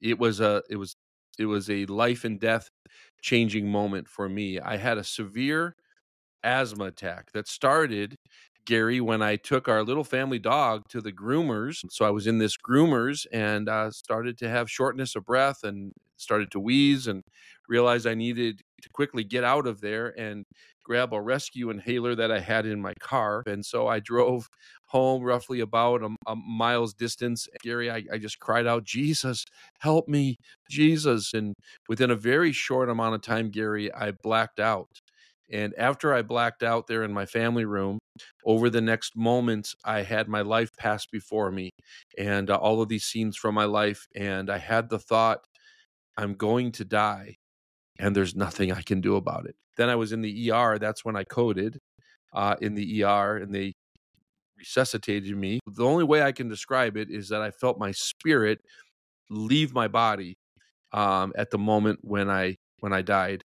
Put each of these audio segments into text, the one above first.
it was a life and death changing moment for me. I had a severe asthma attack that started, Gary, when I took our little family dog to the groomers. So I was in this groomers and started to have shortness of breath and started to wheeze and realized I needed to quickly get out of there and grab a rescue inhaler that I had in my car. And so I drove home roughly about a mile's distance. Gary, I just cried out, Jesus, help me, Jesus. And within a very short amount of time, Gary, I blacked out. And after I blacked out there in my family room, over the next moments, I had my life pass before me and all of these scenes from my life. And I had the thought, I'm going to die and there's nothing I can do about it. Then I was in the ER. That's when I coded in the ER and they resuscitated me. The only way I can describe it is that I felt my spirit leave my body at the moment when I died.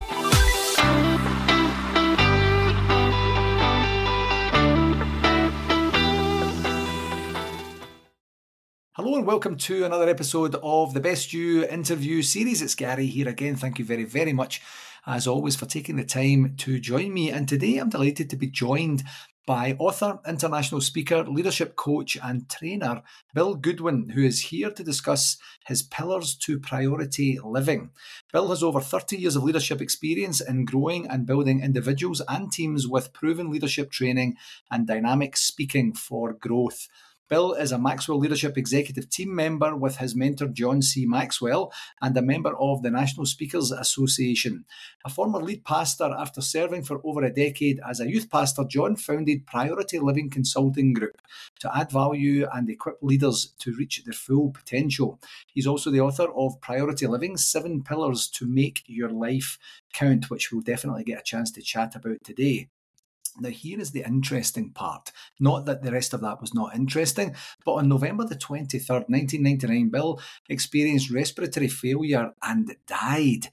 Hello and welcome to another episode of the Best You interview series. It's Gary here again. Thank you very, very much, as always, for taking the time to join me. And today I'm delighted to be joined by author, international speaker, leadership coach and trainer, Bill Goodwin, who is here to discuss his pillars to priority living. Bill has over 30 years of leadership experience in growing and building individuals and teams with proven leadership training and dynamic speaking for growth. Bill is a Maxwell Leadership Executive Team member with his mentor John C. Maxwell and a member of the National Speakers Association. A former lead pastor, after serving for over a decade as a youth pastor, John founded Priority Living Consulting Group to add value and equip leaders to reach their full potential. He's also the author of Priority Living, 7 Pillars to Make Your Life Count, which we'll definitely get a chance to chat about today. Now, here is the interesting part. Not that the rest of that was not interesting, but on November the 23rd, 1999, Bill experienced respiratory failure and died.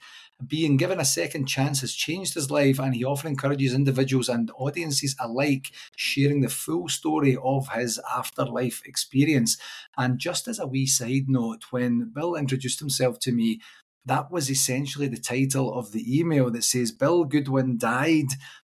Being given a second chance has changed his life, and he often encourages individuals and audiences alike sharing the full story of his afterlife experience. And just as a wee side note, when Bill introduced himself to me, that was essentially the title of the email that says, Bill Goodwin died.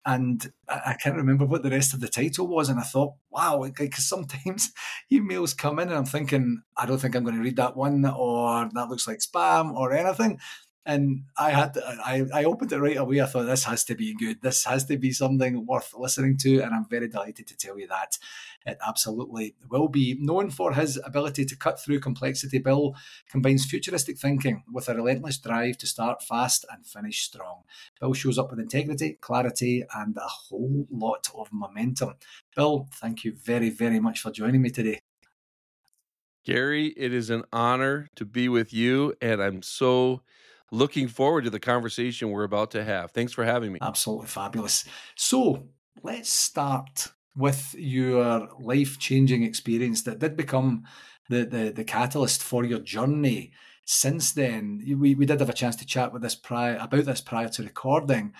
And I can't remember what the rest of the title was. And I thought, wow, because sometimes emails come in and I'm thinking, I don't think I'm going to read that one, or that looks like spam or anything. And I opened it right away. I thought, this has to be good. This has to be something worth listening to. And I'm very delighted to tell you that it absolutely will be. Known for his ability to cut through complexity, Bill combines futuristic thinking with a relentless drive to start fast and finish strong. Bill shows up with integrity, clarity, and a whole lot of momentum. Bill, thank you very, very much for joining me today. Gary, it is an honor to be with you, and I'm so looking forward to the conversation we're about to have. Thanks for having me. Absolutely fabulous. So let's start with your life-changing experience that did become the catalyst for your journey. Since then, we did have a chance to chat with this prior to recording.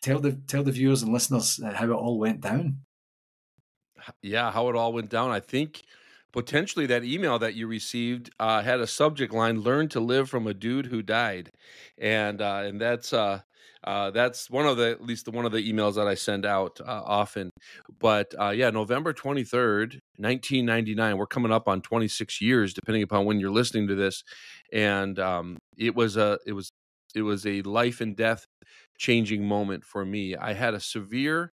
Tell the viewers and listeners how it all went down. Yeah, how it all went down. I think potentially that email that you received had a subject line, "Learn to live from a dude who died," and that's one of at least one of the emails that I send out often. But yeah, November 23rd, 1999. We're coming up on 26 years, depending upon when you're listening to this, and it was a life and death changing moment for me. I had a severe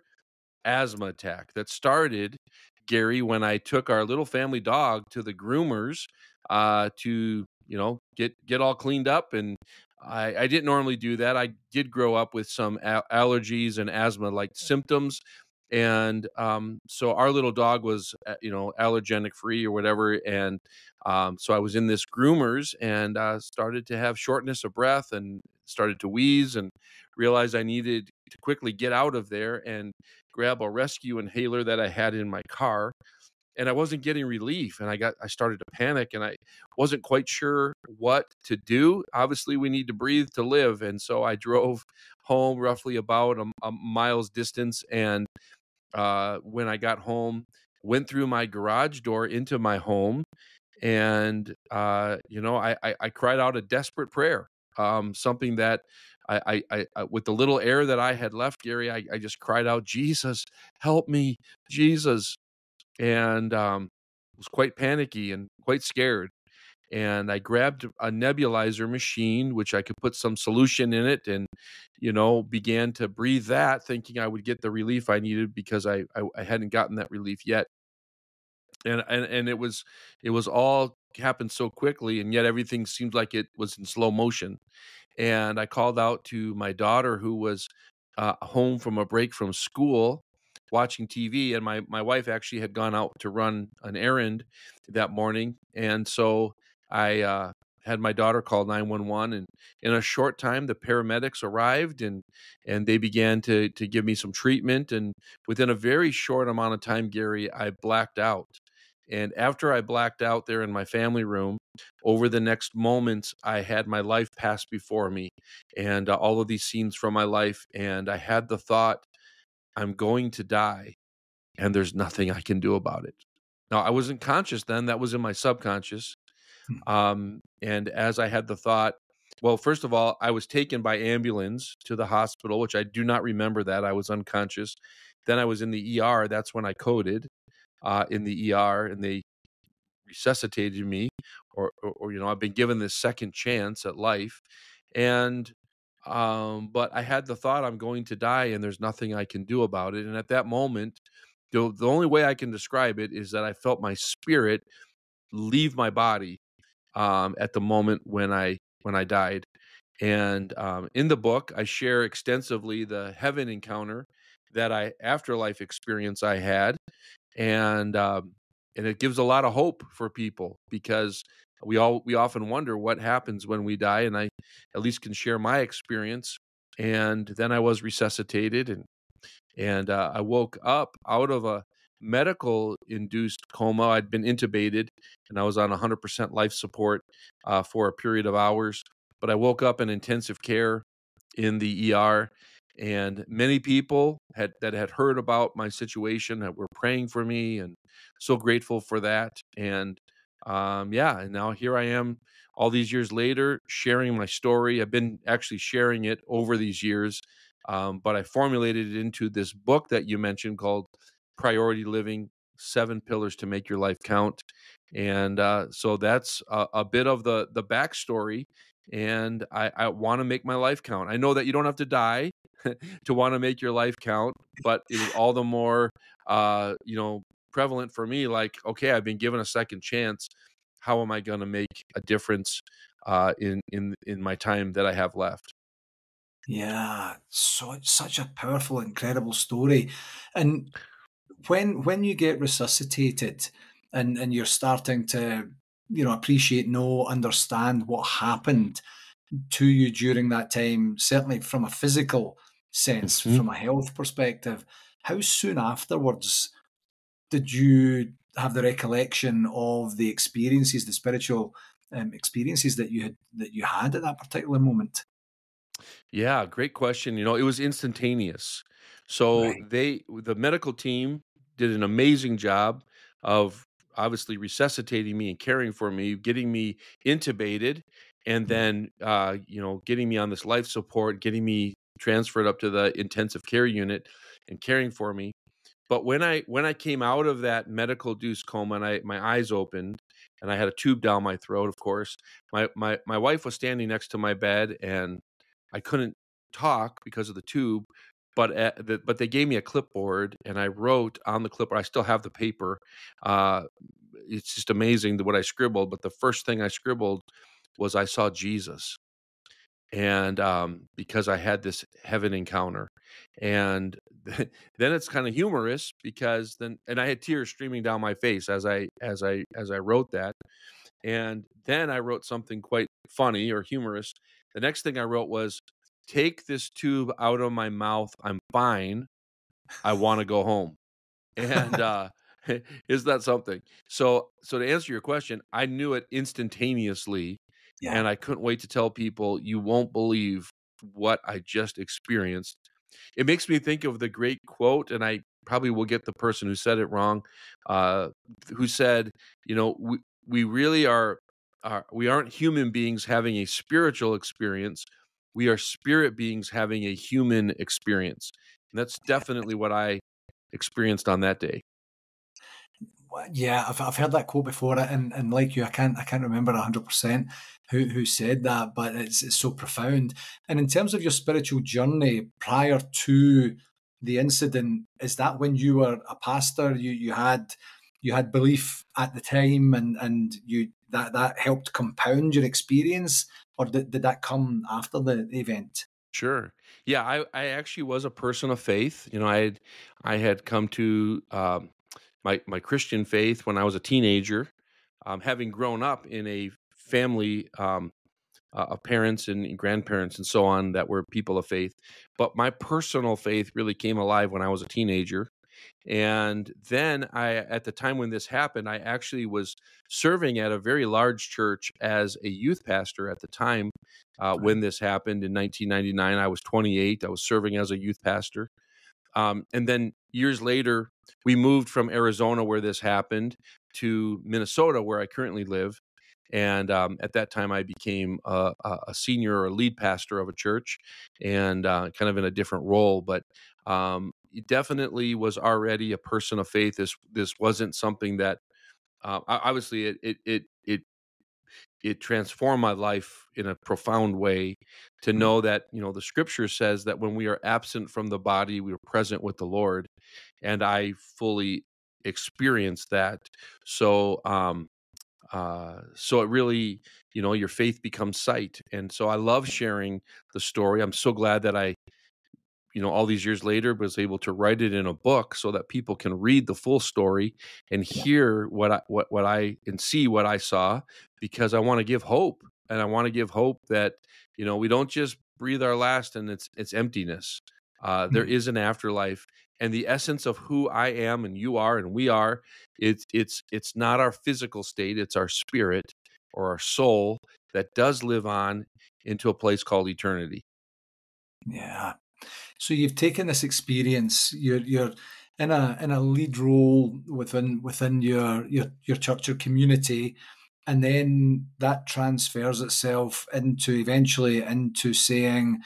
asthma attack that started, Gary, when I took our little family dog to the groomers to get all cleaned up. And I didn't normally do that. I did grow up with some allergies and asthma like symptoms. And so our little dog was allergenic free or whatever. And so I was in this groomers and started to have shortness of breath and started to wheeze and realized I needed to quickly get out of there and grab a rescue inhaler that I had in my car. And I wasn't getting relief, and I started to panic, and I wasn't quite sure what to do. Obviously, we need to breathe to live, and so I drove home roughly about a mile's distance. And when I got home, went through my garage door into my home, And, I cried out a desperate prayer, something that with the little air that I had left, Gary, I just cried out, "Jesus, help me, Jesus." And, was quite panicky and quite scared. And I grabbed a nebulizer machine, which I could put some solution in it and, began to breathe that thinking I would get the relief I needed because I hadn't gotten that relief yet. And it was all happened so quickly, and yet everything seemed like it was in slow motion. And I called out to my daughter who was, home from a break from school watching TV, and my wife actually had gone out to run an errand that morning, and so I, had my daughter call 911, and in a short time, the paramedics arrived, and they began to give me some treatment, and within a very short amount of time, Gary, I blacked out. And after I blacked out there in my family room, over the next moments, I had my life pass before me and all of these scenes from my life. And I had the thought, I'm going to die and there's nothing I can do about it. Now, I wasn't conscious then, that was in my subconscious. Hmm. And as I had the thought, well, first of all, I was taken by ambulance to the hospital, which I do not remember that. I was unconscious. Then I was in the ER. That's when I coded in the ER, and they resuscitated me, or I've been given this second chance at life. And but I had the thought, I'm going to die and there's nothing I can do about it. And at that moment, the only way I can describe it is that I felt my spirit leave my body at the moment when I died. And in the book I share extensively the heaven encounter, that I afterlife experience I had. And um, and it gives a lot of hope for people, because we often wonder what happens when we die, and I at least can share my experience. And then I was resuscitated, and I woke up out of a medical induced coma. I'd been intubated, and I was on 100% life support for a period of hours. But I woke up in intensive care in the ER, and many people had heard about my situation that were praying for me, and so grateful for that. And yeah, and now here I am all these years later sharing my story. I've been actually sharing it over these years, but I formulated it into this book that you mentioned called Priority Living: 7 Pillars to Make Your Life Count. And so that's a bit of the backstory. And I want to make my life count. I know that you don't have to die to want to make your life count, but it was all the more, prevalent for me. Like, okay, I've been given a second chance. How am I going to make a difference in my time that I have left? Yeah, so it's such a powerful, incredible story. And when you get resuscitated and you're starting to, appreciate, know, understand what happened to you during that time, certainly from a physical sense, Mhm. from a health perspective, how soon afterwards did you have the recollection of the experiences, the spiritual experiences that you had at that particular moment? Yeah, great question. It was instantaneous. So Right. the medical team did an amazing job of obviously resuscitating me and caring for me, getting me intubated, and Mm. then getting me on this life support, getting me transferred up to the intensive care unit and caring for me. But when I came out of that medical induced coma and my eyes opened and I had a tube down my throat, of course, my wife was standing next to my bed, and I couldn't talk because of the tube. But they gave me a clipboard, and I wrote on the clipboard. I still have the paper. Uh, it's just amazing what I scribbled. But the first thing I scribbled was, I saw Jesus. And because I had this heaven encounter. And then it's kind of humorous, because and I had tears streaming down my face as I wrote that. And then I wrote something quite funny or humorous. The next thing I wrote was, take this tube out of my mouth, I'm fine, I want to go home. And is that something? So to answer your question, I knew it instantaneously, Yeah. and I couldn't wait to tell people, you won't believe what I just experienced. It makes me think of the great quote, and I probably will get the person who said it wrong, uh, who said, you know, we really are we aren't human beings having a spiritual experience. We are spirit beings having a human experience. And that's definitely what I experienced on that day. Yeah, I've heard that quote before, and like you, I can't remember 100% who said that, but it's so profound. And in terms of your spiritual journey prior to the incident, is that when you were a pastor, you had belief at the time, and you that helped compound your experience, or did that come after the event? Sure. Yeah, I actually was a person of faith. I had come to my Christian faith when I was a teenager, having grown up in a family of parents and grandparents and so on that were people of faith. But my personal faith really came alive when I was a teenager. And then at the time when this happened, I actually was serving at a very large church as a youth pastor at the time. When Right. this happened in 1999, I was 28. I was serving as a youth pastor. And then years later, we moved from Arizona, where this happened, to Minnesota, where I currently live. And at that time, I became a senior or lead pastor of a church, and kind of in a different role. But it definitely was already a person of faith. This wasn't something that obviously it transformed my life in a profound way to know that the scripture says that when we are absent from the body, we are present with the Lord, and I fully experienced that. So so it really, your faith becomes sight. And so I love sharing the story. I'm so glad that I, all these years later, was able to write it in a book so that people can read the full story and Yeah. hear what I and see what I saw, because I want to give hope. And I want to give hope that, we don't just breathe our last and it's emptiness. There Mm. is an afterlife, and the essence of who I am and you are and we are, it's not our physical state, it's our spirit or our soul that does live on into a place called eternity. Yeah. So you've taken this experience. You're in a lead role within your church or community, and then that transfers itself into eventually into saying,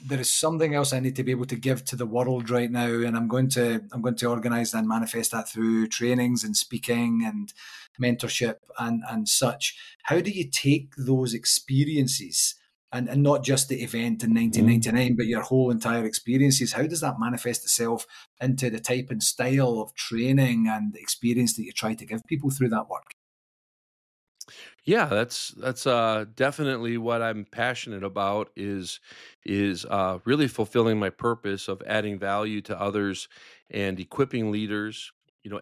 there is something else I need to be able to give to the world right now, and I'm going to organize and manifest that through trainings and speaking and mentorship and such. How do you take those experiences, and not just the event in 1999, but your whole entire experiences? How does that manifest itself into the type and style of training and experience that you try to give people through that work? Yeah, that's definitely what I'm passionate about, is really fulfilling my purpose of adding value to others and equipping leaders.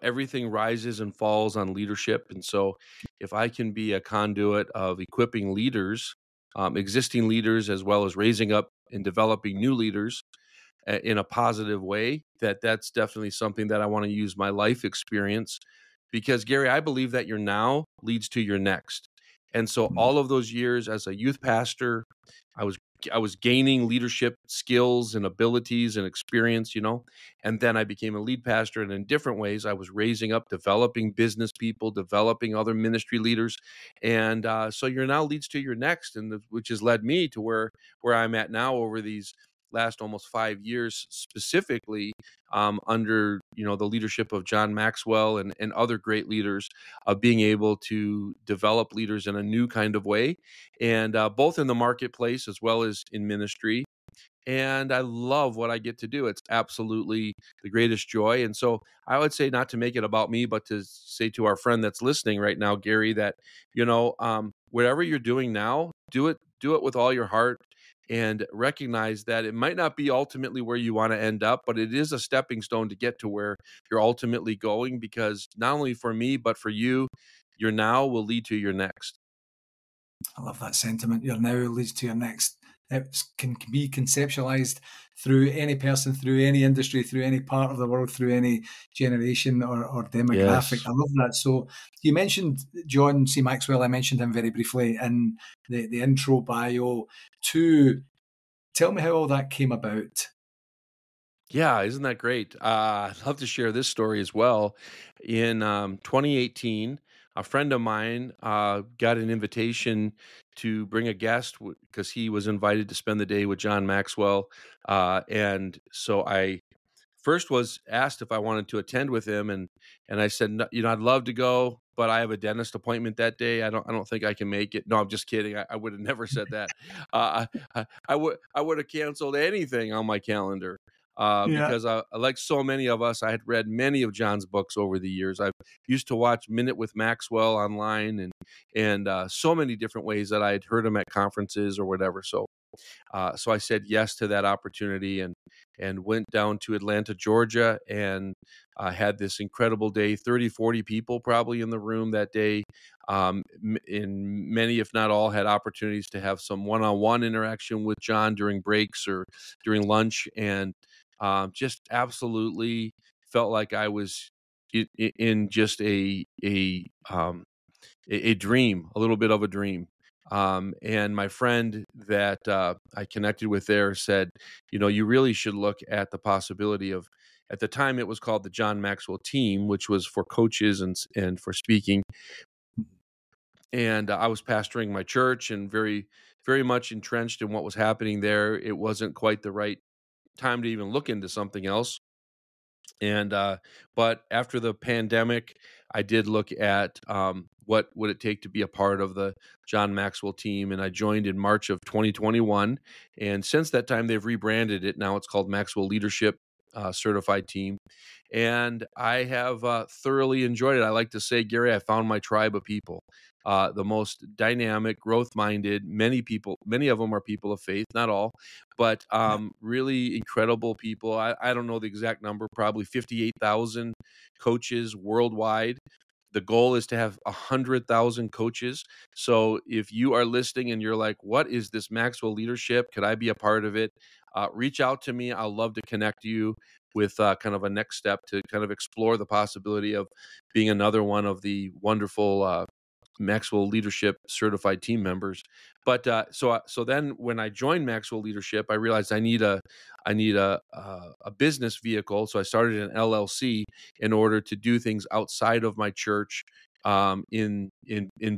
Everything rises and falls on leadership, and so if I can be a conduit of equipping leaders, existing leaders, as well as raising up and developing new leaders in a positive way, that's definitely something that I want to use my life experience, because Gary, I believe that your now leads to your next. And so Mm. all of those years as a youth pastor, I was I was gaining leadership skills and abilities and experience, and then I became a lead pastor, and in different ways I was raising up, developing business people, developing other ministry leaders. And so your now leads to your next, which has led me to where I'm at now over these last almost 5 years, specifically under the leadership of John Maxwell and other great leaders, of being able to develop leaders in a new kind of way, and both in the marketplace as well as in ministry. And I love what I get to do. It's absolutely the greatest joy. And so I would say, not to make it about me, but to say to our friend that's listening right now, Gary, that whatever you're doing now, do it with all your heart, and recognize that it might not be ultimately where you want to end up, but it is a stepping stone to get to where you're ultimately going. Because not only for me, but for you, your now will lead to your next. I love that sentiment. Your now leads to your next. It can be conceptualized through any person, through any industry, through any part of the world, through any generation or demographic. Yes. I love that. So you mentioned John C. Maxwell. I mentioned him very briefly in the intro bio too. Tell me how all that came about. Yeah, isn't that great? I'd love to share this story as well. In 2018, a friend of mine got an invitation to bring a guest because he was invited to spend the day with John Maxwell. And so I first was asked if I wanted to attend with him, and I said, "No, I'd love to go, but I have a dentist appointment that day. I don't think I can make it." No, I'm just kidding. I would have never said that. I would have canceled anything on my calendar. Yeah. Because like so many of us, I had read many of John's books over the years. I used to watch Minute with Maxwell online, and so many different ways that I had heard him at conferences or whatever. So I said yes to that opportunity and went down to Atlanta, Georgia, and had this incredible day. 30, 40 people probably in the room that day. And many, if not all, had opportunities to have some one-on-one interaction with John during breaks or during lunch, and just absolutely felt like I was in just a dream, a little bit of a dream. And my friend that I connected with there said, you really should look at the possibility of, at the time it was called the John Maxwell Team, which was for coaches and for speaking. And I was pastoring my church and very, very much entrenched in what was happening there. It wasn't quite the right time to even look into something else. And but after the pandemic, I did look at what would it take to be a part of the John Maxwell team, and I joined in March of 2021. And since that time, they've rebranded it. Now it's called Maxwell Leadership Certified Team, and I have thoroughly enjoyed it. I like to say, Gary, I found my tribe of people. The most dynamic, growth-minded. Many of them are people of faith, not all, but Yeah. really incredible people. I don't know the exact number, probably 58,000 coaches worldwide. The goal is to have 100,000 coaches. So if you are listening and you're like, what is this Maxwell leadership? Could I be a part of it? Reach out to me. I'll love to connect you with kind of a next step to kind of explore the possibility of being another one of the wonderful Maxwell Leadership certified team members. But so then when I joined Maxwell Leadership, I realized I need a business vehicle. So I started an LLC in order to do things outside of my church, in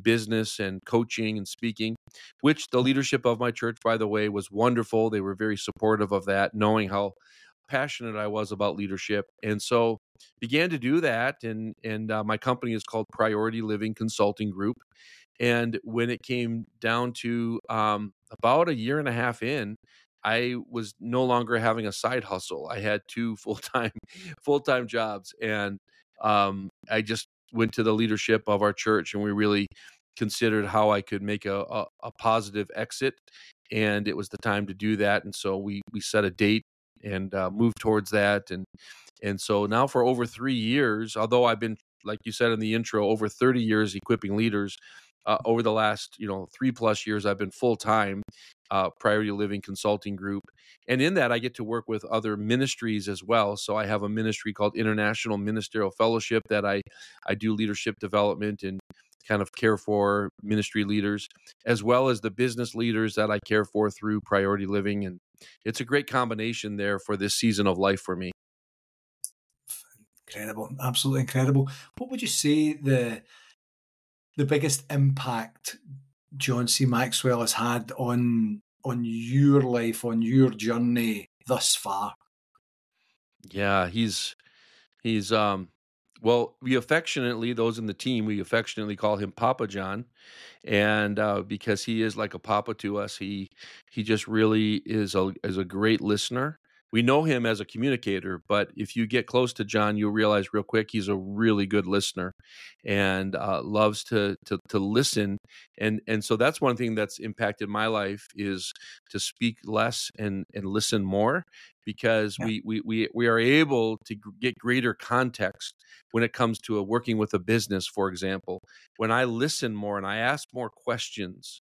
business and coaching and speaking, which the leadership of my church, by the way, was wonderful. They were very supportive of that, knowing how passionate I was about leadership, and so began to do that. And my company is called Priority Living Consulting Group. And when it came down to about a year and a half in, I was no longer having a side hustle. I had two full time jobs, and I just went to the leadership of our church, and we really considered how I could make a positive exit, and it was the time to do that. And so we set a date and moved towards that, and so now for over 3 years, although I've been, like you said in the intro, over 30 years equipping leaders, over the last 3+ years, I've been full time Priority Living Consulting Group, and in that I get to work with other ministries as well. So I have a ministry called International Ministerial Fellowship that I do leadership development and kind of care for ministry leaders, as well as the business leaders that I care for through Priority Living, and it's a great combination there for this season of life for me. Incredible. Absolutely incredible. What would you say the biggest impact John C. Maxwell has had on your life, on your journey thus far? Yeah, he's well, those in the team, we affectionately call him Papa John, and because he is like a papa to us, he just really is a great listener. We know him as a communicator, but if you get close to John, you'll realize real quick he's a really good listener, and loves to listen. And so that's one thing that's impacted my life, is to speak less and listen more, because Yeah. we are able to get greater context when it comes to working with a business, for example. When I listen more and I ask more questions,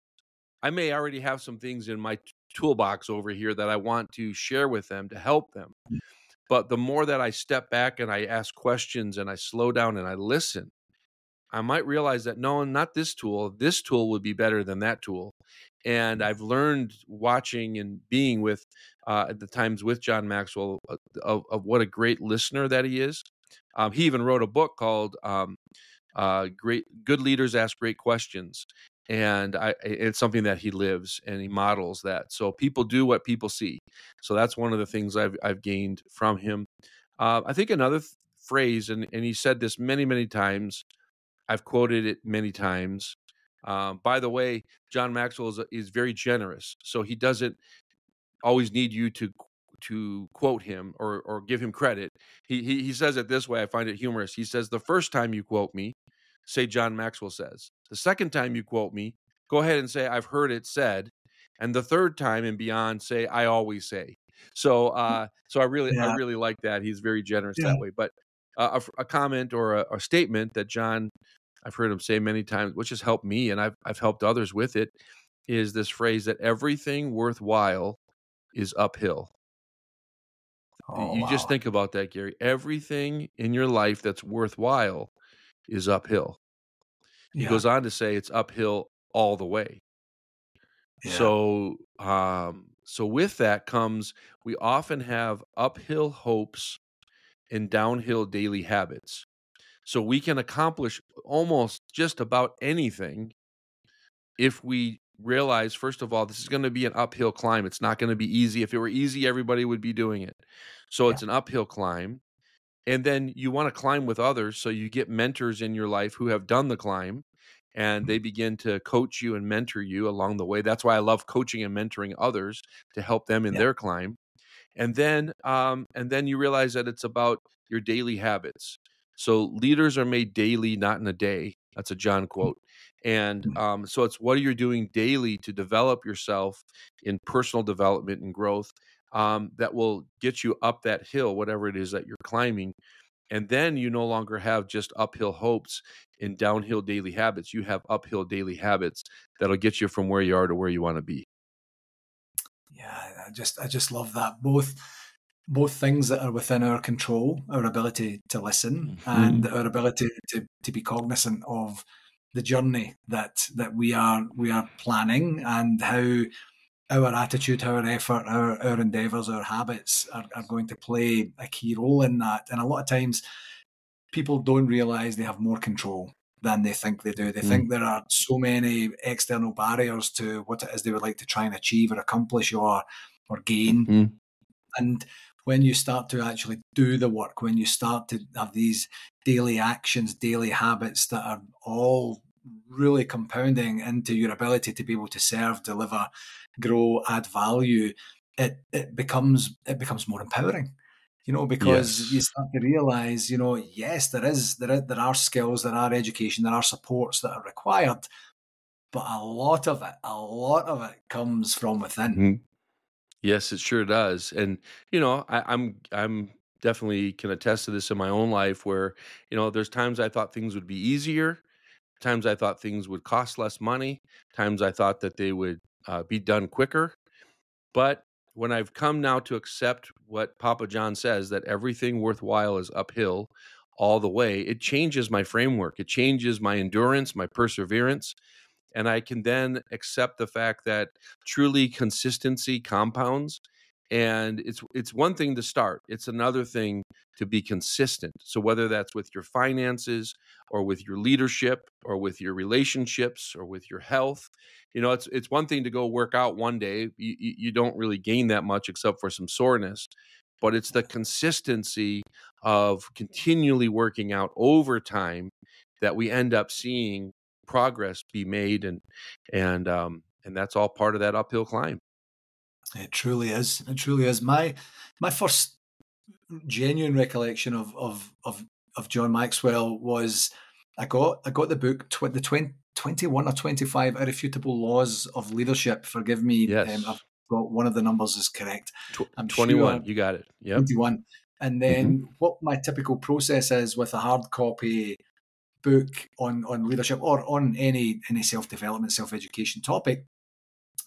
I may already have some things in my toolbox over here that I want to share with them to help them. But the more that I step back and I ask questions and I slow down and I listen, I might realize that no, not this tool. This tool would be better than that tool. And I've learned watching and being with at the times with John Maxwell, of what a great listener that he is. He even wrote a book called Good leaders ask great questions, and it's something that he lives and he models that. So people do what people see. So that's one of the things I've gained from him. I think another phrase, and he said this many, many times. I've quoted it many times. By the way, John Maxwell is very generous, so he doesn't always need you to quote him or give him credit. He says it this way. I find it humorous. He says, "The first time you quote me, say John Maxwell says. The second time you quote me, go ahead and say I've heard it said, and the third time and beyond, say I always say." So I Yeah, really like that. He's very generous yeah. that way. But a comment or a statement that John, I've heard him say many times, which has helped me, and I've helped others with it, is this phrase that everything worthwhile is uphill. Oh, You just wow. think about that, Gary. Everything in your life that's worthwhile is uphill. He Yeah, goes on to say it's uphill all the way. yeah, So with that comes, we often have uphill hopes and downhill daily habits. So we can accomplish almost just about anything if we realize, first of all, this is going to be an uphill climb. It's not going to be easy. If it were easy, everybody would be doing it. So yeah. it's an uphill climb. And then you want to climb with others. So you get mentors in your life who have done the climb and they begin to coach you and mentor you along the way. That's why I love coaching and mentoring others to help them in Yeah. their climb. And then you realize that it's about your daily habits. So leaders are made daily, not in a day. That's a John quote. And so it's what are you doing daily to develop yourself in personal development and growth, that will get you up that hill, whatever it is that you're climbing. And then you no longer have just uphill hopes and downhill daily habits. You have uphill daily habits that'll get you from where you are to where you want to be. Yeah, I just love that. Both things that are within our control, our ability to listen and Mhm. our ability to be cognizant of the journey that we are planning, and how our attitude, our effort, our endeavors, our habits are going to play a key role in that. And a lot of times people don't realize they have more control than they think they do. They Mhm. think there are so many external barriers to what it is they would like to try and achieve or accomplish or gain. Mhm. And when you start to actually do the work, when you start to have these daily actions, daily habits that are all really compounding into your ability to be able to serve, deliver, grow, add value, it becomes more empowering. Because you Yes. start to realize, yes, there are skills, there are education, there are supports that are required, but a lot of it comes from within. Mhm. Yes, it sure does. And I'm definitely can attest to this in my own life where, there's times I thought things would be easier, times I thought things would cost less money, times I thought that they would be done quicker. But when I've come now to accept what Papa John says, that everything worthwhile is uphill all the way, it changes my framework. It changes my endurance, my perseverance, and I can then accept the fact that truly consistency compounds. And it's one thing to start. It's another thing to be consistent. So whether that's with your finances or with your leadership or with your relationships or with your health, it's one thing to go work out one day. You don't really gain that much except for some soreness. But it's the consistency of continually working out over time that we end up seeing progress be made, and that's all part of that uphill climb. It truly is. It truly is. My first genuine recollection of John Maxwell was I got the book the 21 or 25 Irrefutable Laws of Leadership. Forgive me, I've Yes. got one of the numbers is correct. I'm sure 21, you got it. Yep. 21. And Mhm. then what my typical process is with a hard copy book on leadership or on any self development, self education topic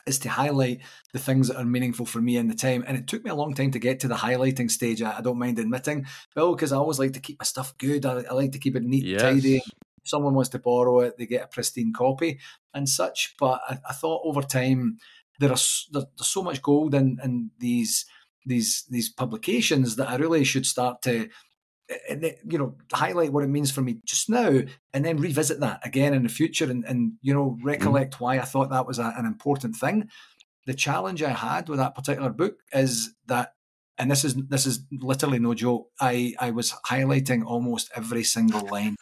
is to highlight the things that are meaningful for me in the time. And it took me a long time to get to the highlighting stage. I don't mind admitting, Bill, because I always like to keep my stuff good. I like to keep it neat and tidy. Yes. If someone wants to borrow it, they get a pristine copy and such. But I thought over time there's so much gold in these publications that I really should start to and highlight what it means for me just now, and then revisit that again in the future, and Mhm. recollect why I thought that was an important thing. The challenge I had with that particular book is that, and this is literally no joke, I was highlighting almost every single line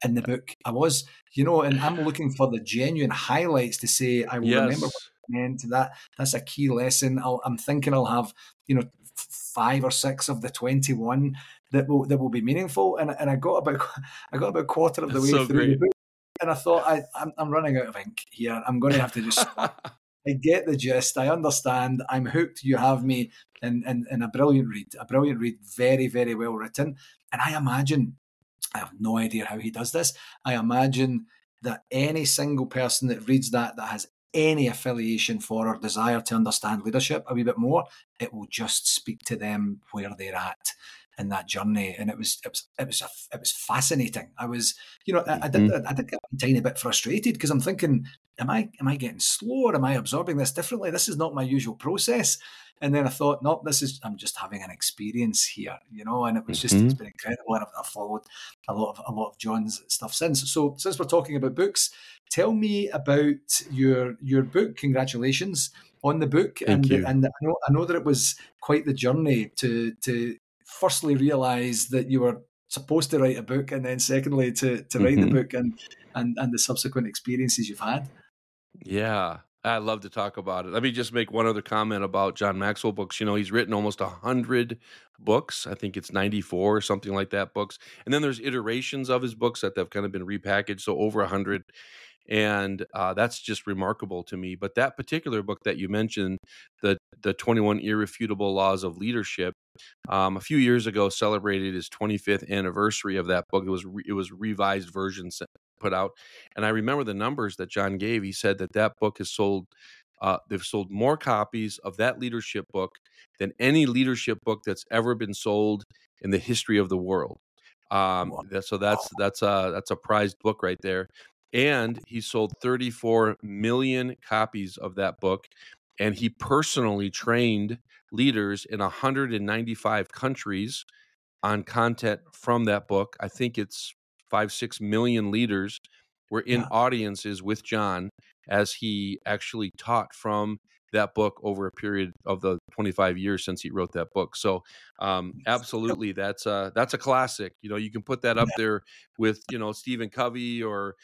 in the book. I was, and I'm looking for the genuine highlights to say I will remember what Yes. it meant. That's a key lesson. I'm thinking I'll have, five or six of the 21 that will be meaningful. And I got about I got about a quarter of the That's way so through the great. book, and I thought I'm running out of ink here. I'm going to have to just stop. I get the gist. I understand. I'm hooked. You have me in a brilliant read. A brilliant read, very, very well written. And I imagine, I have no idea how he does this. I imagine that any single person that reads that has any affiliation for or desire to understand leadership a wee bit more, it will just speak to them where they're at in that journey. And it was fascinating. I was, Mhm. I did get a tiny bit frustrated because I'm thinking, am I getting slower? Am I absorbing this differently? This is not my usual process. And then I thought, no, I'm just having an experience here, and it's Mhm. been incredible. And I've followed a lot of John's stuff since. So since we're talking about books, tell me about your book. Congratulations on the book, Thank you. and I know that it was quite the journey to firstly realize that you were supposed to write a book, and then secondly to write the Mhm. book and the subsequent experiences you've had. Yeah, I love to talk about it. Let me just make one other comment about John Maxwell books. He's written almost 100 books. I think it's 94 or something like that books. And then there's iterations of his books that have kind of been repackaged, so over 100. And that's just remarkable to me. But that particular book that you mentioned, the 21 Irrefutable Laws of Leadership, a few years ago celebrated his 25th anniversary of that book. It was revised versions put out, and I remember the numbers that John gave. He said that book has sold. They've sold more copies of that leadership book than any leadership book that's ever been sold in the history of the world. Wow. So that's a prized book right there. And he sold 34 million copies of that book, and he personally trained leaders in 195 countries on content from that book. I think it's 5-6 million leaders were in Yeah. audiences with John as he actually taught from that book over a period of the 25 years since he wrote that book. So absolutely, that's a classic. You can put that up there with Stephen Covey or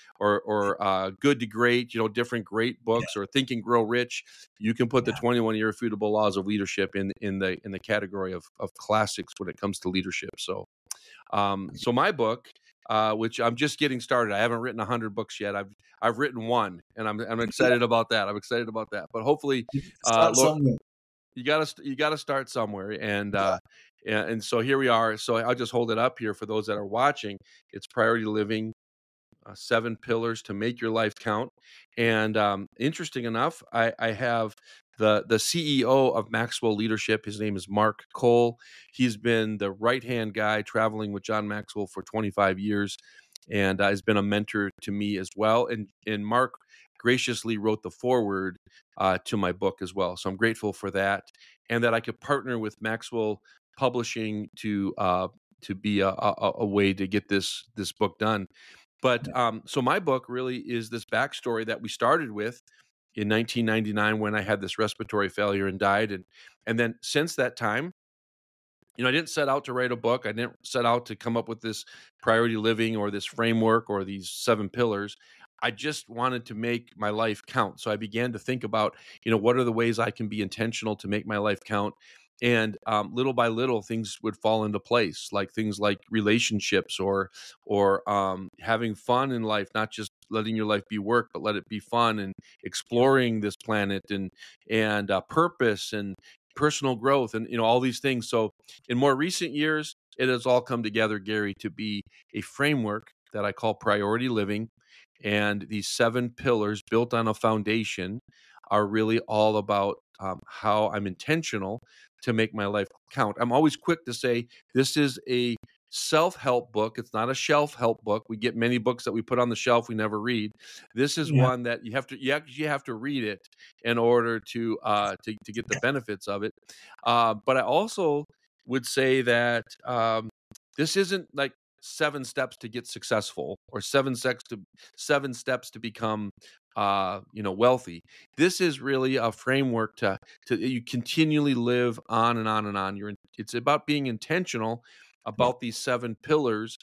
Good to Great. Different great books, or Think and Grow Rich. You can put the Yeah. 21 Irrefutable Laws of Leadership in the category of classics when it comes to leadership. So my book, which I'm just getting started. I haven't written 100 books yet. I've written one, and I'm Yeah. excited about that. I'm excited about that. But hopefully, Start Lord, somewhere. you gotta start somewhere, Yeah. and so here we are. So I'll just hold it up here for those that are watching. It's Priority Living, 7 pillars to make your life count. And interesting enough, I have the CEO of Maxwell Leadership. His name is Mark Cole. He's been the right hand guy traveling with John Maxwell for 25 years, and has been a mentor to me as well. And Mark graciously wrote the foreword to my book as well. So I'm grateful for that, and that I could partner with Maxwell Publishing to be a way to get this book done. But so my book really is this backstory that we started with in 1999 when I had this respiratory failure and died, and then since that time, I didn't set out to write a book. I didn't set out to come up with this priority living or this framework or these 7 pillars. I just wanted to make my life count. So I began to think about, what are the ways I can be intentional to make my life count. And little by little, things would fall into place, like things like relationships or having fun in life, not just letting your life be work, but let it be fun and exploring this planet and purpose and personal growth and all these things. So in more recent years, it has all come together, Gary, to be a framework that I call priority living. And these 7 pillars built on a foundation are really all about how I'm intentional to make my life count. I'm always quick to say this is a self-help book. It's not a shelf-help book. We get many books that we put on the shelf we never read. This is Yeah. one that you have to read it in order to get the benefits of it. But I also would say that This isn't like 7 steps to get successful or 7 steps to become, wealthy. This is really a framework to you continually live on and on and on. It's about being intentional Yeah. about these 7 pillars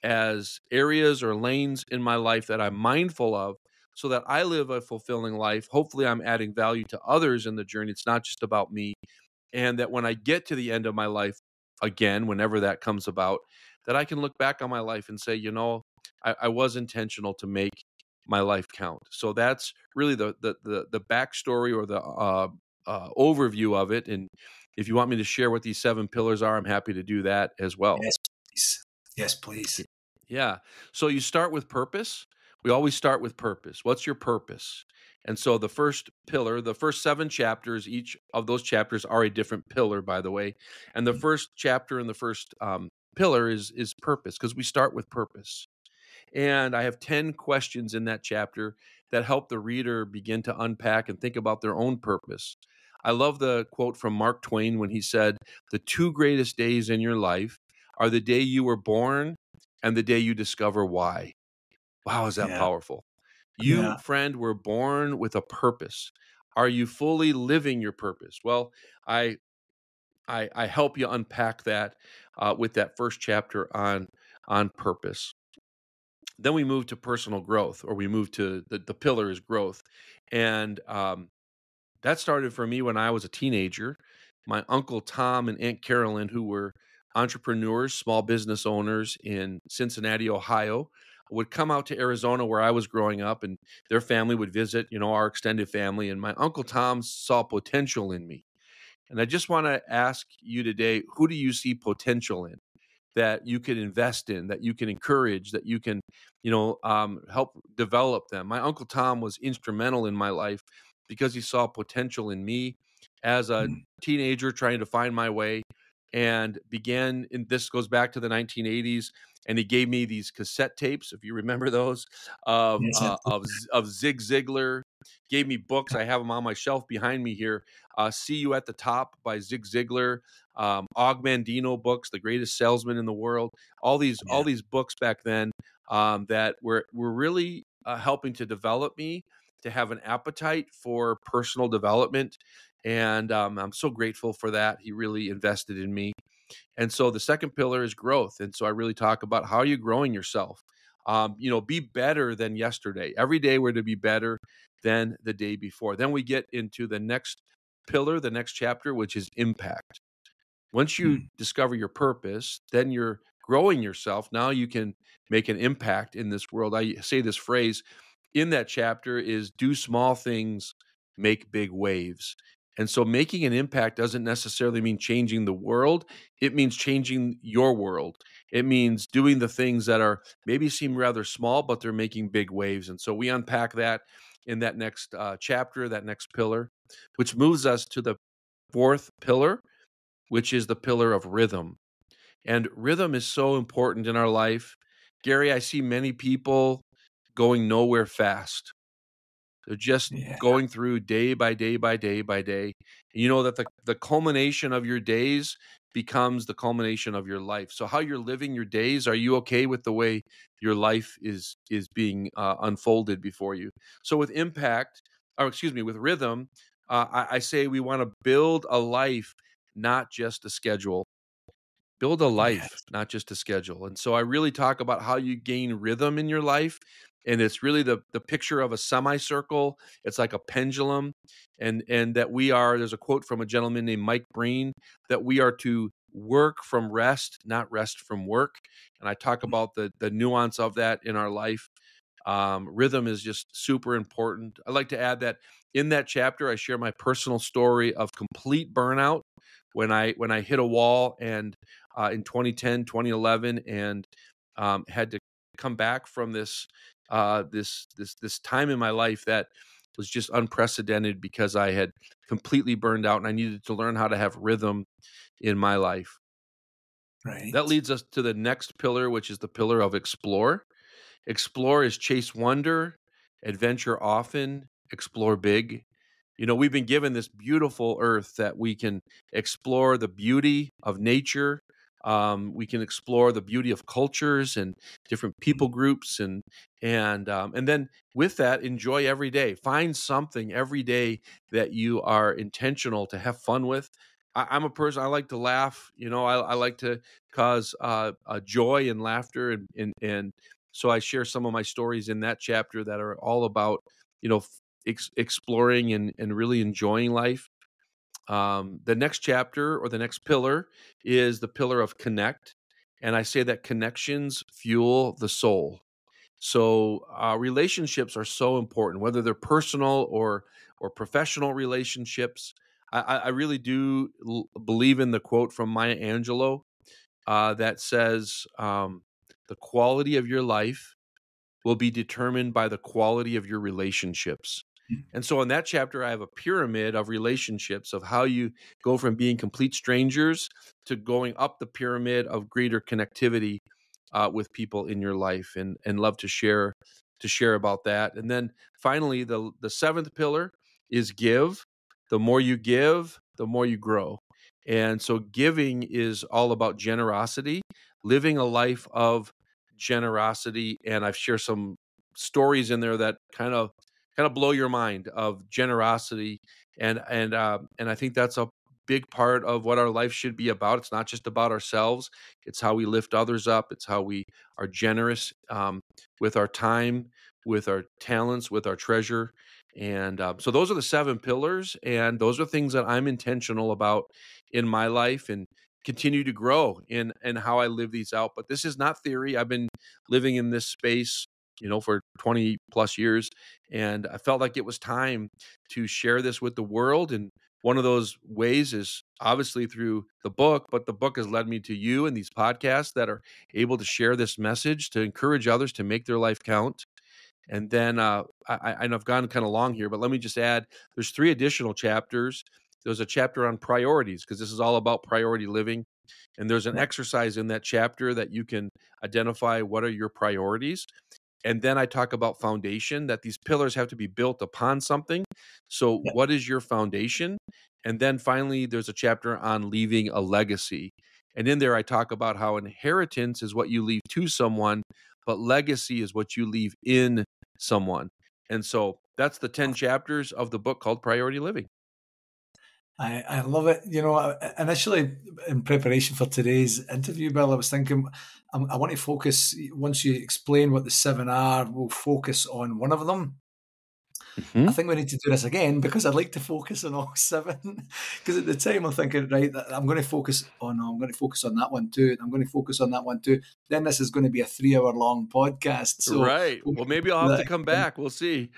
as areas or lanes in my life that I'm mindful of so that I live a fulfilling life. Hopefully, I'm adding value to others in the journey. It's not just about me. And that when I get to the end of my life, again, whenever that comes about, that I can look back on my life and say, I was intentional to make my life count. So that's really the backstory or the overview of it. And if you want me to share what these 7 pillars are, I'm happy to do that as well. Yes, please. Yes, please. Yeah. So you start with purpose. We always start with purpose. What's your purpose? And so the first pillar, the first 7 chapters, each of those chapters are a different pillar, by the way. And the first chapter and the first pillar is purpose, because we start with purpose. And I have 10 questions in that chapter that help the reader begin to unpack and think about their own purpose. I love the quote from Mark Twain when he said, "The 2 greatest days in your life are the day you were born and the day you discover why." Wow, is that Yeah. powerful? You, Yeah. friend, were born with a purpose. Are you fully living your purpose? Well, I I help you unpack that with that first chapter on purpose. Then we move to personal growth, or we move to the pillar is growth, and that started for me when I was a teenager. My Uncle Tom and Aunt Carolyn, who were entrepreneurs, small business owners in Cincinnati, Ohio, would come out to Arizona where I was growing up, and their family would visit, our extended family. And my Uncle Tom saw potential in me. And I just want to ask you today, who do you see potential in that you could invest in, that you can encourage, that you can, help develop them? My Uncle Tom was instrumental in my life because he saw potential in me as a Mm. teenager trying to find my way, and began, and this goes back to the 1980s, and he gave me these cassette tapes, if you remember those, of Yes, of Zig Ziglar. Gave me books. I have them on my shelf behind me here. "See You at the Top" by Zig Ziglar, Og Mandino books, "The Greatest Salesman in the World." All these yeah. books back then that were really helping to develop me to have an appetite for personal development, and I'm so grateful for that. He really invested in me. And so the second pillar is growth. And so I really talk about how are you growing yourself. Be better than yesterday. Every day we're to be better than the day before. Then we get into the next pillar, the next chapter, which is impact. Once you Mm. discover your purpose, then you're growing yourself. Now you can make an impact in this world. I say this phrase in that chapter is, "Do small things, make big waves." And so making an impact doesn't necessarily mean changing the world. It means changing your world. It means doing the things that are maybe seem rather small, but they're making big waves. And so we unpack that in that next chapter, that next pillar, which moves us to the fourth pillar, which is the pillar of rhythm. And rhythm is so important in our life. Gary, I see many people going nowhere fast. They're just Yeah. going through day by day by day by day. And you know that the culmination of your days becomes the culmination of your life. So how you're living your days, are you okay with the way your life is being unfolded before you? So with impact, or excuse me, with rhythm, I say we want to build a life, not just a schedule. Build a life, Yes. not just a schedule. And so I really talk about how you gain rhythm in your life. And it's really the picture of a semicircle. It's like a pendulum. And that there's a quote from a gentleman named Mike Breen, that we are to work from rest, not rest from work. And I talk about the nuance of that in our life. Rhythm is just super important. I like to add that in that chapter, I share my personal story of complete burnout when I hit a wall, and in 2010, 2011, and had to come back from this time in my life that was just unprecedented because I had completely burned out and I needed to learn how to have rhythm in my life. That Right. leads us to the next pillar, which is the pillar of explore. Explore is chase wonder, adventure often, explore big. We've been given this beautiful earth that we can explore the beauty of nature, We can explore the beauty of cultures and different people groups, and then with that, enjoy every day. Find something every day that you are intentional to have fun with. I'm a person, I like to laugh. I like to cause joy and laughter, and so I share some of my stories in that chapter that are all about exploring and really enjoying life. The next chapter, or the next pillar, is the pillar of connect. And I say that connections fuel the soul. So relationships are so important, whether they're personal or professional relationships. I really do believe in the quote from Maya Angelou that says, the quality of your life will be determined by the quality of your relationships. And so in that chapter, I have a pyramid of relationships, of how you go from being complete strangers to going up the pyramid of greater connectivity with people in your life, and love to share about that. And then finally, the seventh pillar is give. The more you give, the more you grow. And so giving is all about generosity, living a life of generosity. And I've shared some stories in there that kind of blow your mind, of generosity, and I think that's a big part of what our life should be about. It's not just about ourselves. It's how we lift others up. It's how we are generous, with our time, with our talents, with our treasure. And so those are the seven pillars, and those are things that I'm intentional about in my life, and continue to grow in how I live these out. But this is not theory. I've been living in this space, for 20 plus years. And I felt like it was time to share this with the world. And one of those ways is obviously through the book, but the book has led me to you and these podcasts that are able to share this message, to encourage others to make their life count. And then I know I've gone kind of long here, but let me just add, there's three additional chapters. There's a chapter on priorities, because this is all about priority living. And there's an Yeah. exercise in that chapter that you can identify what are your priorities. And then I talk about foundation, that these pillars have to be built upon something. So, Yeah. what is your foundation? And then finally, there's a chapter on leaving a legacy. And in there, I talk about how inheritance is what you leave to someone, but legacy is what you leave in someone. And so that's the 10 chapters of the book called Priority Living. I love it. Initially in preparation for today's interview, Bill, I was thinking I want to focus, once you explain what the seven are, we'll focus on one of them. I Mhm. think we need to do this again, because I'd like to focus on all seven. Because at the time I'm thinking, right, I'm going to focus on, I'm going to focus on that one too. I'm going to focus on that one too. Then this is going to be a 3 hour long podcast. So Right. we'll Well, need to maybe I'll do have that to come again. back. We'll see.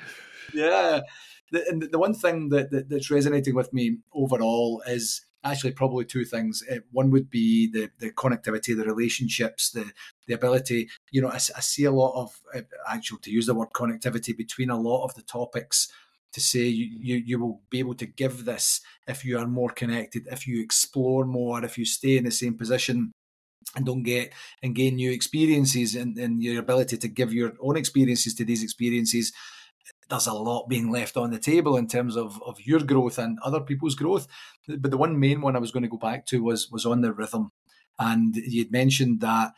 Yeah. And the one thing that's resonating with me overall is actually probably two things. One would be the connectivity, the relationships, the ability. I see a lot of, actually, to use the word connectivity, between a lot of the topics, to say you will be able to give this if you are more connected, if you explore more, if you stay in the same position and don't get and gain new experiences, and your ability to give your own experiences to these experiences. There's a lot being left on the table in terms of your growth and other people's growth. But the one main one I was going to go back to was on the rhythm. And you'd mentioned that,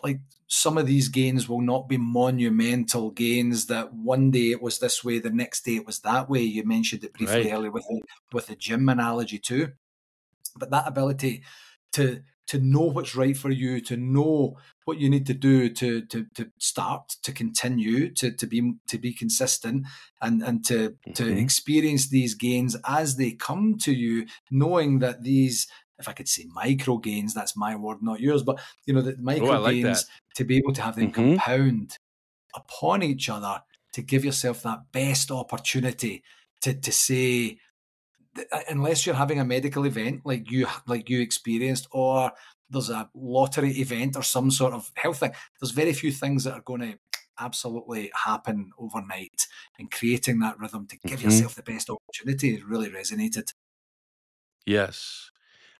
like, some of these gains will not be monumental gains, that one day it was this way, the next day it was that way. You mentioned it briefly Right. earlier with the gym analogy too. But that ability to know what's right for you, to know what you need to do to start, to continue, to be consistent, and to Mhm. experience these gains as they come to you, knowing that these, if I could say micro gains, that's my word, not yours, but the Oh, I micro like that. gains, to be able to have them Mhm. compound upon each other, to give yourself that best opportunity to say, unless you're having a medical event like you experienced, or there's a lottery event or some sort of health thing, there's very few things that are going to absolutely happen overnight. And creating that rhythm to give Mhm. yourself the best opportunity really resonated. Yes.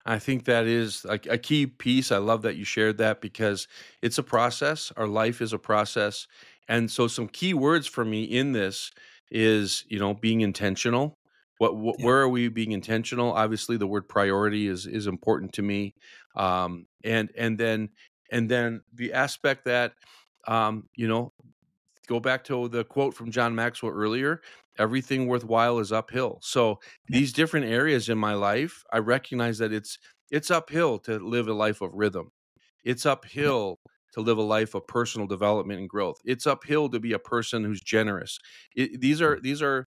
I think that is a key piece. I love that you shared that, because it's a process. Our life is a process. And so some key words for me in this is, being intentional, Yeah. Where are we being intentional? Obviously, the word priority is important to me, and then the aspect that you know, go back to the quote from John Maxwell earlier, everything worthwhile is uphill. So Yeah. these different areas in my life, I recognize that it's uphill to live a life of rhythm. It's Yeah. uphill to live a life of personal development and growth. It's uphill to be a person who's generous. These are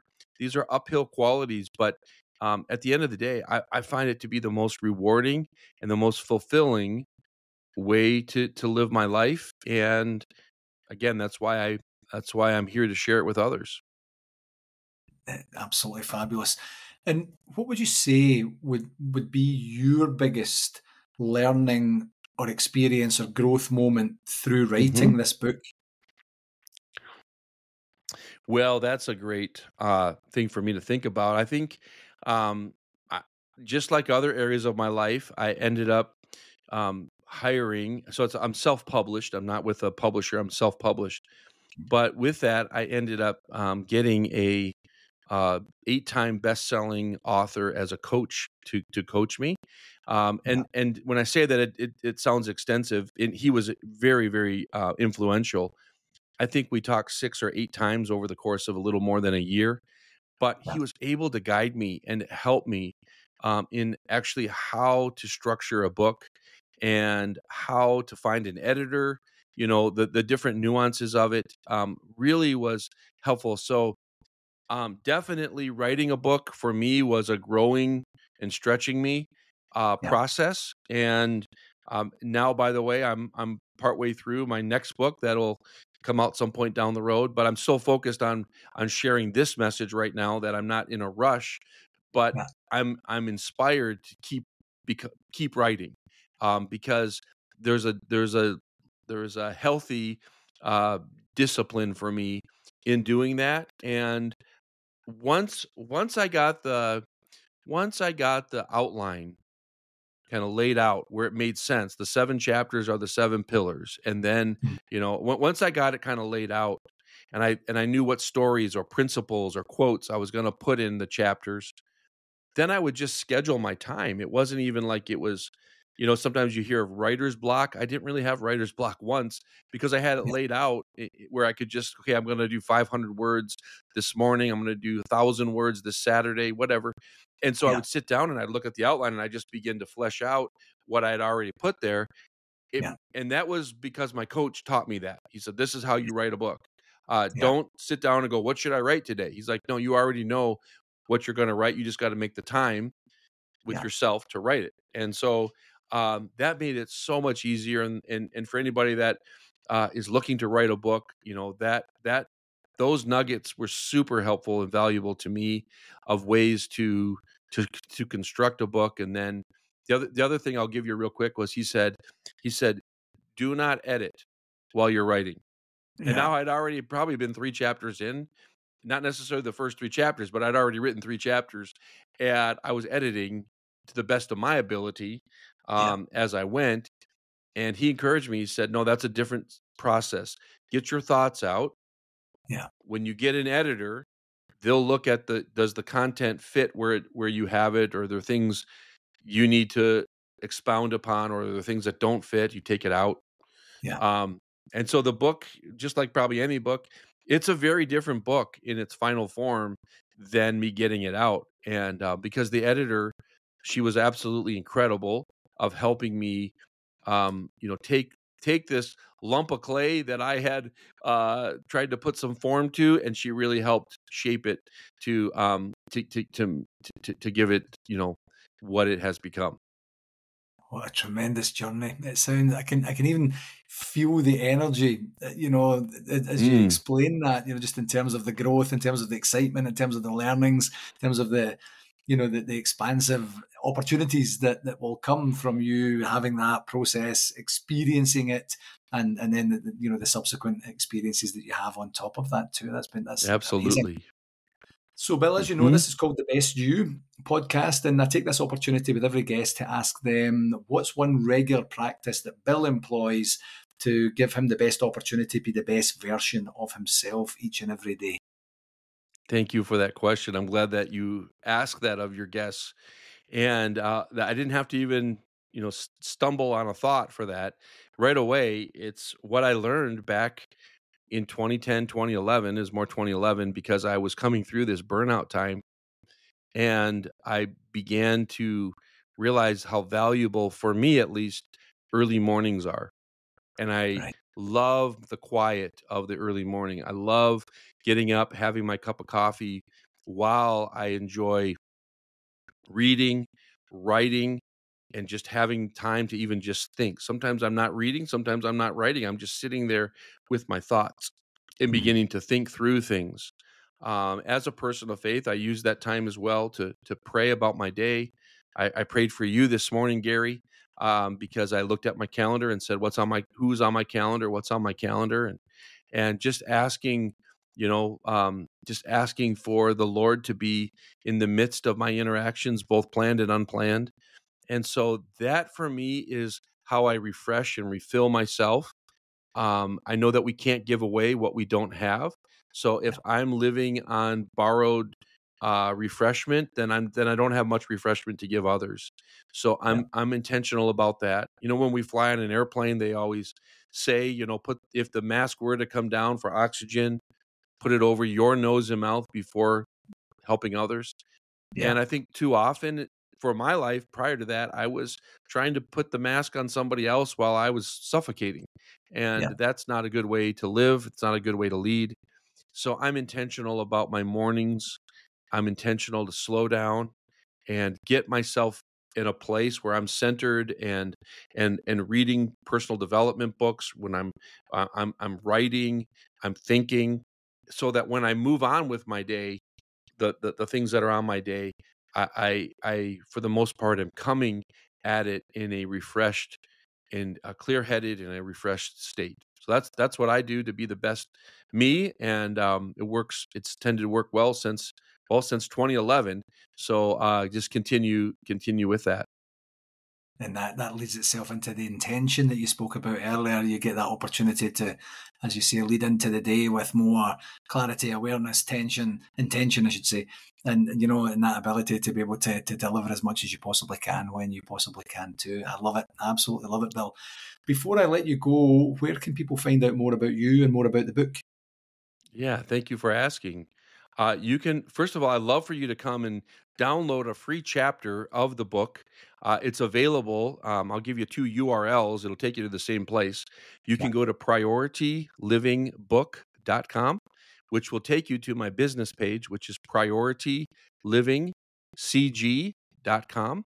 uphill qualities, but at the end of the day, I find it to be the most rewarding and the most fulfilling way to live my life. And again, that's why I'm here to share it with others. Absolutely fabulous. And what would you say would be your biggest learning or experience or growth moment through Mhm. writing this book? Well, that's a great thing for me to think about. I think, um, I, just like other areas of my life, I ended up hiring. So I'm self-published. I'm not with a publisher. I'm self-published. But with that, I ended up getting a 8-time best-selling author as a coach to coach me. Yeah. And when I say that, it sounds extensive. And he was very influential. I think we talked 6 or 8 times over the course of a little more than a year, but Yeah. he was able to guide me and help me, in actually how to structure a book and how to find an editor. You know, the different nuances of it, really was helpful. So, definitely writing a book for me was a growing and stretching me, Yeah. process, and, now, by the way, I'm partway through my next book that'll come out some point down the road, but I'm so focused on sharing this message right now that I'm not in a rush, but Yeah. I'm inspired to keep writing, because there's a there's a there's a healthy, uh, discipline for me in doing that, and once once I got the once I got the outline kinda laid out where it made sense, the 7 chapters are the 7 pillars, and then, Mm. once I got it kinda laid out and I knew what stories or principles or quotes I was gonna put in the chapters, then I would just schedule my time. It wasn't even like it was, sometimes you hear of writer's block. I didn't really have writer's block once because I had it Yeah. laid out where I could just, okay, I'm going to do 500 words this morning. I'm going to do 1,000 words this Saturday, whatever. And so I Yeah. would sit down and I'd look at the outline and I just begin to flesh out what I had already put there. Yeah. And that was because my coach taught me that. He said, "This is how you write a book. Yeah. Don't sit down and go, 'What should I write today?'" He's like, "No, you already know what you're going to write. You just got to make the time with Yeah. yourself to write it." And so, that made it so much easier. And for anybody that is looking to write a book, that those nuggets were super helpful and valuable to me of ways to construct a book. And then the other thing I'll give you real quick was he said do not edit while you're writing. And Yeah. now I'd already probably been 3 chapters in, not necessarily the first 3 chapters, but I'd already written 3 chapters, and I was editing to the best of my ability, Yeah. as I went, and he encouraged me, he said, "No, that's a different process. Get your thoughts out. Yeah. When you get an editor, they'll look at does the content fit where you have it, or are there things you need to expound upon, or are there things that don't fit, you take it out." Yeah. Um, and so the book, just like probably any book, it's a very different book in its final form than me getting it out. And because the editor, she was absolutely incredible of helping me, take this lump of clay that I had tried to put some form to, and she really helped shape it to give it, what it has become. What a tremendous journey! It sounds. I can even feel the energy. As you Mm, explain that. Just in terms of the growth, in terms of the excitement, in terms of the learnings, in terms of the expansive opportunities that will come from you having that process, experiencing it, and then the subsequent experiences that you have on top of that too. That's amazing. absolutely. So, Bill, as you know, Mhm. this is called the Best You podcast, and I take this opportunity with every guest to ask them what's one regular practice that Bill employs to give him the best opportunity to be the best version of himself each and every day. Thank you for that question. I'm glad that you asked that of your guests, and, that I didn't have to even, stumble on a thought for that. Right away, it's what I learned back in 2010, 2011 is more 2011 because I was coming through this burnout time, and I began to realize how valuable, for me at least, early mornings are. And I Right. love the quiet of the early morning. I love getting up, having my cup of coffee while I enjoy reading, writing, and just having time to even just think. Sometimes I'm not reading, sometimes I'm not writing. I'm just sitting there with my thoughts and Mm. beginning to think through things. As a person of faith, I use that time as well to pray about my day. I prayed for you this morning, Gary, because I looked at my calendar and said, who's on my calendar, what's on my calendar, and just asking for the Lord to be in the midst of my interactions, both planned and unplanned. And so that for me is how I refresh and refill myself. I know that we can't give away what we don't have. So Yeah. if I'm living on borrowed refreshment, then I don't have much refreshment to give others. So Yeah. I'm intentional about that. When we fly on an airplane, they always say, put if the mask were to come down for oxygen, put it over your nose and mouth before helping others. Yeah. And I think too often for my life prior to that, I was trying to put the mask on somebody else while I was suffocating. And Yeah. that's not a good way to live. It's not a good way to lead. So I'm intentional about my mornings. I'm intentional to slow down and get myself in a place where I'm centered and reading personal development books when I'm writing, I'm thinking, so that when I move on with my day, the things that are on my day, I for the most part am coming at it in a refreshed and a clear-headed and a refreshed state. So that's what I do to be the best me, and it works. It's tended to work since 2011. So just continue with that. And that leads itself into the intention that you spoke about earlier. You get that opportunity to, as you say, lead into the day with more clarity, awareness, intention, I should say, and that ability to be able to deliver as much as you possibly can when you possibly can too. I love it, absolutely love it, Bill. Before I let you go, where can people find out more about you and more about the book? Yeah, thank you for asking. You can, first of all, I'd love for you to come and download a free chapter of the book. It's available. I'll give you two URLs. It'll take you to the same place. You Yeah, can go to PriorityLivingBook.com, which will take you to my business page, which is PriorityLivingCG.com.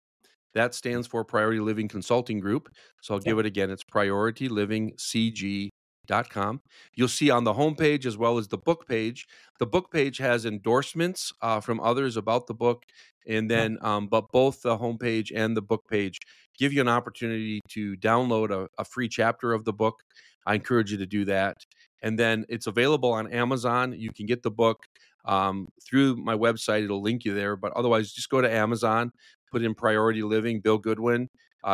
That stands for Priority Living Consulting Group. So I'll yeah, give it again. It's PriorityLivingCG.com. You'll see on the homepage as well as the book page. The book page has endorsements from others about the book, and yeah. then but both the homepage and the book page give you an opportunity to download a free chapter of the book. I encourage you to do that, and then it's available on Amazon. You can get the book through my website; it'll link you there. But otherwise, just go to Amazon, put in Priority Living, Bill Goodwin.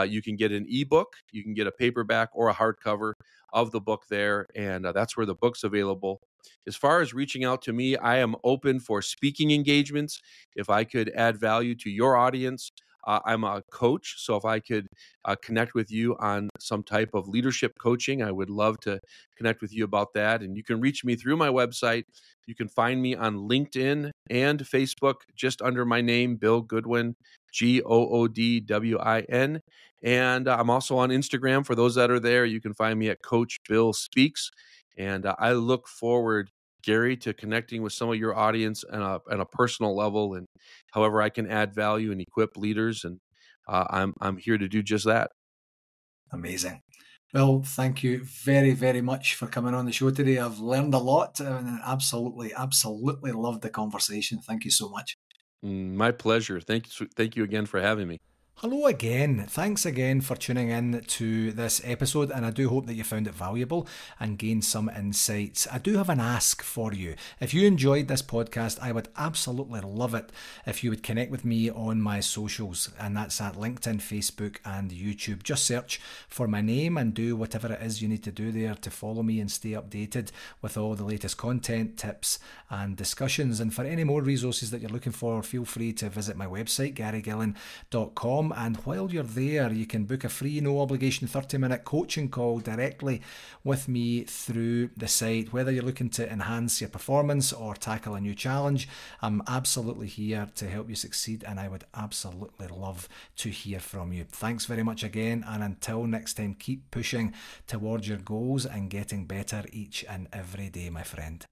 You can get an ebook, you can get a paperback or a hardcover of the book there, and that's where the book's available. As far as reaching out to me, I am open for speaking engagements. If I could add value to your audience, I'm a coach, so if I could connect with you on some type of leadership coaching, I would love to connect with you about that. And you can reach me through my website. You can find me on LinkedIn and Facebook just under my name, Bill Goodwin, Goodwin. And I'm also on Instagram. For those that are there, you can find me at Coach Bill Speaks. And I look forward, Gary, to connecting with some of your audience on a personal level, and however I can add value and equip leaders. And I'm here to do just that. Amazing. Well, thank you very, very much for coming on the show today. I've learned a lot and absolutely, absolutely loved the conversation. Thank you so much. My pleasure. Thank you again for having me. Hello again. Thanks again for tuning in to this episode, and I do hope that you found it valuable and gained some insights. I do have an ask for you. If you enjoyed this podcast, I would absolutely love it if you would connect with me on my socials, and that's at LinkedIn, Facebook, and YouTube. Just search for my name and do whatever it is you need to do there to follow me and stay updated with all the latest content, tips, and discussions. And for any more resources that you're looking for, feel free to visit my website, garygillen.com. And while you're there, you can book a free, no obligation 30-minute coaching call directly with me through the site. Whether you're looking to enhance your performance or tackle a new challenge, I'm absolutely here to help you succeed, and I would absolutely love to hear from you. Thanks very much again, and until next time, keep pushing towards your goals and getting better each and every day, my friend.